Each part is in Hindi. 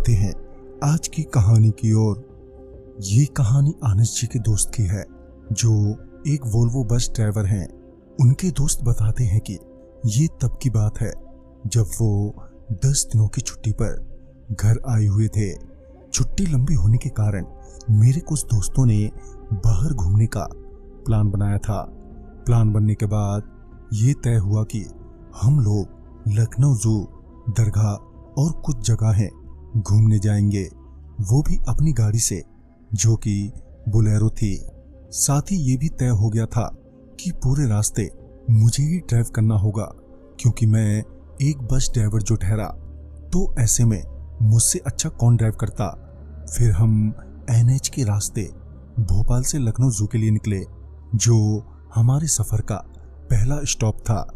बढ़ते हैं आज की कहानी की ओर। ये कहानी आनस जी के दोस्त की है जो एक वोल्वो बस ड्राइवर हैं। उनके दोस्त बताते हैं कि ये तब की बात है जब वो 10 दिनों की छुट्टी पर घर आए हुए थे। छुट्टी लंबी होने के कारण मेरे कुछ दोस्तों ने बाहर घूमने का प्लान बनाया था। प्लान बनने के बाद ये तय हुआ कि हम लोग लखनऊ जू, दरगाह और कुछ जगहें घूमने जाएंगे, वो भी अपनी गाड़ी से जो कि बोलेरो थी। साथ ही ये भी तय हो गया था कि पूरे रास्ते मुझे ही ड्राइव करना होगा क्योंकि मैं एक बस ड्राइवर जो ठहरा, तो ऐसे में मुझसे अच्छा कौन ड्राइव करता। फिर हम NH के रास्ते भोपाल से लखनऊ जू के लिए निकले जो हमारे सफर का पहला स्टॉप था।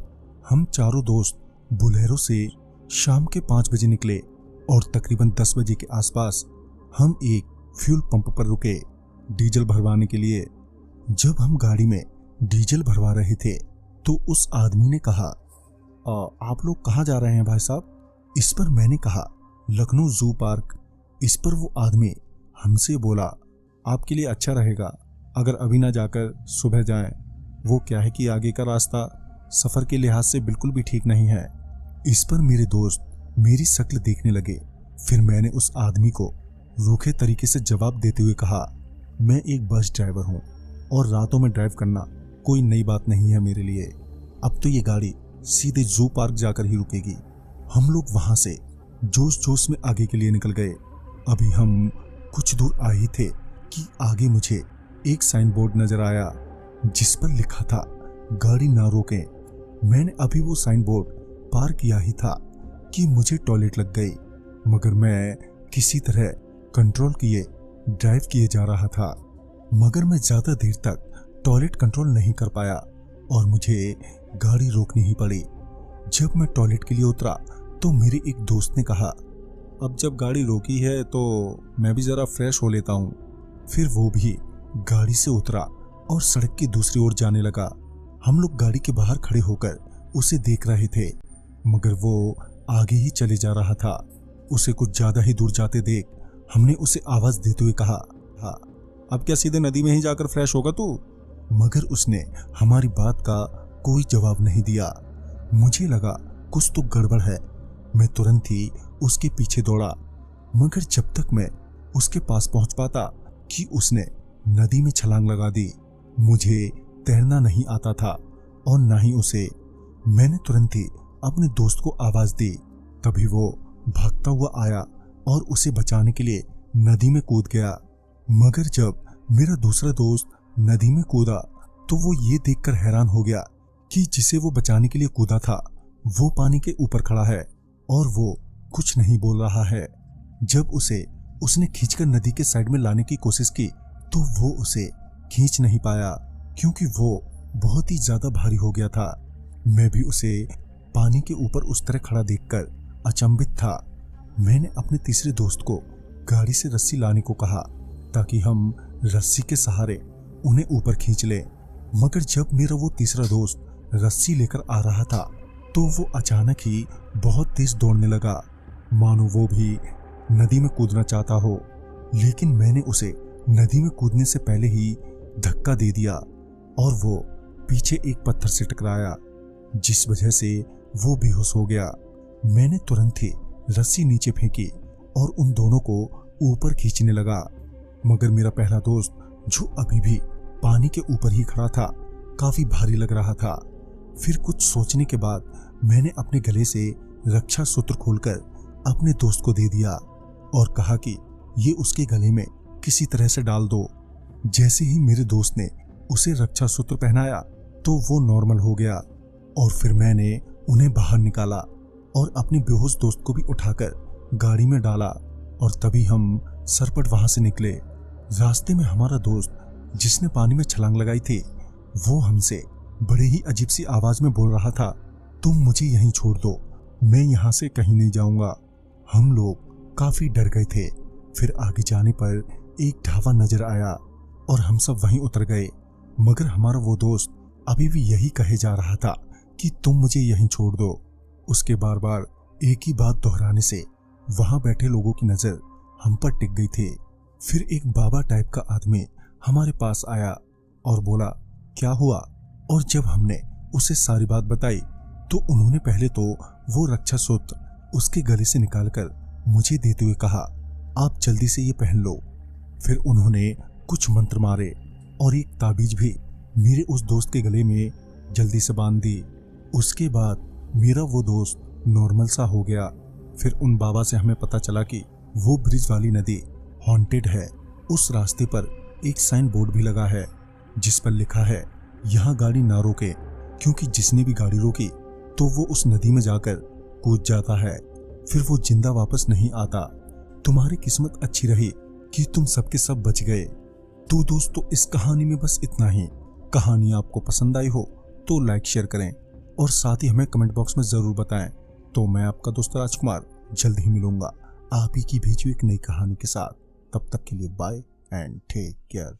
हम चारों दोस्त बोलेरो से शाम के 5 बजे निकले और तकरीबन 10 बजे के आसपास हम एक फ्यूल पंप पर रुके डीजल भरवाने के लिए। जब हम गाड़ी में डीजल भरवा रहे थे तो उस आदमी ने कहा, आप लोग कहाँ जा रहे हैं भाई साहब? इस पर मैंने कहा, लखनऊ जू पार्क। इस पर वो आदमी हमसे बोला, आपके लिए अच्छा रहेगा अगर अभी ना जाकर सुबह जाएं। वो क्या है कि आगे का रास्ता सफर के लिहाज से बिल्कुल भी ठीक नहीं है। इस पर मेरे दोस्त मेरी शक्ल देखने लगे। फिर मैंने उस आदमी को रूखे तरीके से जवाब देते हुए कहा, मैं एक बस ड्राइवर हूँ और रातों में ड्राइव करना कोई नई बात नहीं है मेरे लिए। अब तो ये गाड़ी सीधे जू पार्क जाकर ही रुकेगी। हम लोग वहां से जोश जोश में आगे के लिए निकल गए। अभी हम कुछ दूर आए ही थे कि आगे मुझे एक साइन बोर्ड नजर आया जिस पर लिखा था, गाड़ी ना रोकें। मैंने अभी वो साइन बोर्ड पार किया ही था कि मुझे टॉयलेट लग गई, मगर मैं किसी तरह कंट्रोल किए ड्राइव किए जा रहा था। मगर मैं ज्यादा देर तक टॉयलेट कंट्रोल नहीं कर पाया और मुझे गाड़ी रोकनी ही पड़ी। जब मैं टॉयलेट के लिए उतरा तो मेरे एक दोस्त ने कहा, अब जब गाड़ी रोकी है तो मैं भी जरा फ्रेश हो लेता हूँ। फिर वो भी गाड़ी से उतरा और सड़क की दूसरी ओर जाने लगा। हम लोग गाड़ी के बाहर खड़े होकर उसे देख रहे थे, मगर वो आगे ही चले जा रहा था। उसे कुछ ज्यादा ही दूर जाते देख हमने उसे आवाज देते हुए कहा, हाँ अब क्या सीधे नदी में ही जाकर फ्रेश होगा तू? मगर उसने हमारी बात का कोई जवाब नहीं दिया। मुझे लगा कुछ तो गड़बड़ है। मैं तुरंत ही उसके पीछे दौड़ा, मगर जब तक मैं उसके पास पहुंच पाता कि उसने नदी में छलांग लगा दी। मुझे तैरना नहीं आता था और ना ही उसे। मैंने तुरंत ही अपने दोस्त को आवाज दी। तभी वो भागता हुआ आया और उसे बचाने के लिए नदी में कूद गया। मगर जब मेरा दूसरा दोस्त नदी में कूदा तो वो ये देखकर हैरान हो गया कि जिसे वो बचाने के लिए कूदा था वो पानी के ऊपर खड़ा है और वो कुछ नहीं बोल रहा है। जब उसने खींचकर नदी के साइड में लाने की कोशिश की तो वो उसे खींच नहीं पाया क्योंकि वो बहुत ही ज्यादा भारी हो गया था। मैं भी उसे पानी के ऊपर उस तरह खड़ा देखकर अचंभित था। मैंने अपने तीसरे दोस्त को गाड़ी से रस्सी लाने को कहा ताकि हम रस्सी के सहारे उन्हें ऊपर खींच ले। मगर जब मेरा वो तीसरा दोस्त रस्सी लेकर आ रहा था तो वो अचानक ही बहुत तेज दौड़ने लगा, मानो वो भी नदी में कूदना चाहता हो। लेकिन मैंने उसे नदी में कूदने से पहले ही धक्का दे दिया और वो पीछे एक पत्थर से टकराया जिस वजह से वो बेहोश हो गया। मैंने तुरंत ही रस्सी नीचे फेंकी और उन दोनों को ऊपर खींचने लगा, मगर मेरा पहला दोस्त जो अभी भी पानी के ऊपर ही खड़ा था काफी भारी लग रहा था। फिर कुछ सोचने के बाद मैंने अपने गले से रक्षा सूत्र खोलकर अपने दोस्त को दे दिया और कहा कि ये उसके गले में किसी तरह से डाल दो। जैसे ही मेरे दोस्त ने उसे रक्षा सूत्र पहनाया तो वो नॉर्मल हो गया और फिर मैंने उन्हें बाहर निकाला और अपने बेहोश दोस्त को भी उठाकर गाड़ी में डाला और तभी हम सरपट वहां से निकले। रास्ते में हमारा दोस्त जिसने पानी में छलांग लगाई थी वो हमसे बड़े ही अजीब सी आवाज में बोल रहा था, तुम मुझे यहीं छोड़ दो, मैं यहाँ से कहीं नहीं जाऊंगा। हम लोग काफी डर गए थे। फिर आगे जाने पर एक ढाबा नजर आया और हम सब वहीं उतर गए, मगर हमारा वो दोस्त अभी भी यही कहे जा रहा था कि तुम मुझे यहीं छोड़ दो। उसके बार बार एक ही बात दोहराने से वहां बैठे लोगों की नजर हम पर टिक गई थी। फिर एक बाबा टाइप का आदमी हमारे पास आया और बोला, क्या हुआ? और जब हमने उसे सारी बात बताई तो उन्होंने पहले तो वो रक्षा सूत्र उसके गले से निकालकर मुझे देते हुए कहा, आप जल्दी से ये पहन लो। फिर उन्होंने कुछ मंत्र मारे और एक ताबीज भी मेरे उस दोस्त के गले में जल्दी से बांध दी। उसके बाद मेरा वो दोस्त नॉर्मल सा हो गया। फिर उन बाबा से हमें पता चला कि वो ब्रिज वाली नदी हॉन्टेड है। उस रास्ते पर एक साइन बोर्ड भी लगा है जिस पर लिखा है, यहाँ गाड़ी ना रोके, क्योंकि जिसने भी गाड़ी रोकी तो वो उस नदी में जाकर कूद जाता है, फिर वो जिंदा वापस नहीं आता। तुम्हारी किस्मत अच्छी रही कि तुम सबके सब बच गए। तो दोस्तों, इस कहानी में बस इतना ही। कहानी आपको पसंद आई हो तो लाइक शेयर करें और साथ ही हमें कमेंट बॉक्स में जरूर बताएं। तो मैं आपका दोस्त राजकुमार जल्द ही मिलूंगा आप ही की भेजी एक नई कहानी के साथ। तब तक के लिए बाय एंड टेक केयर।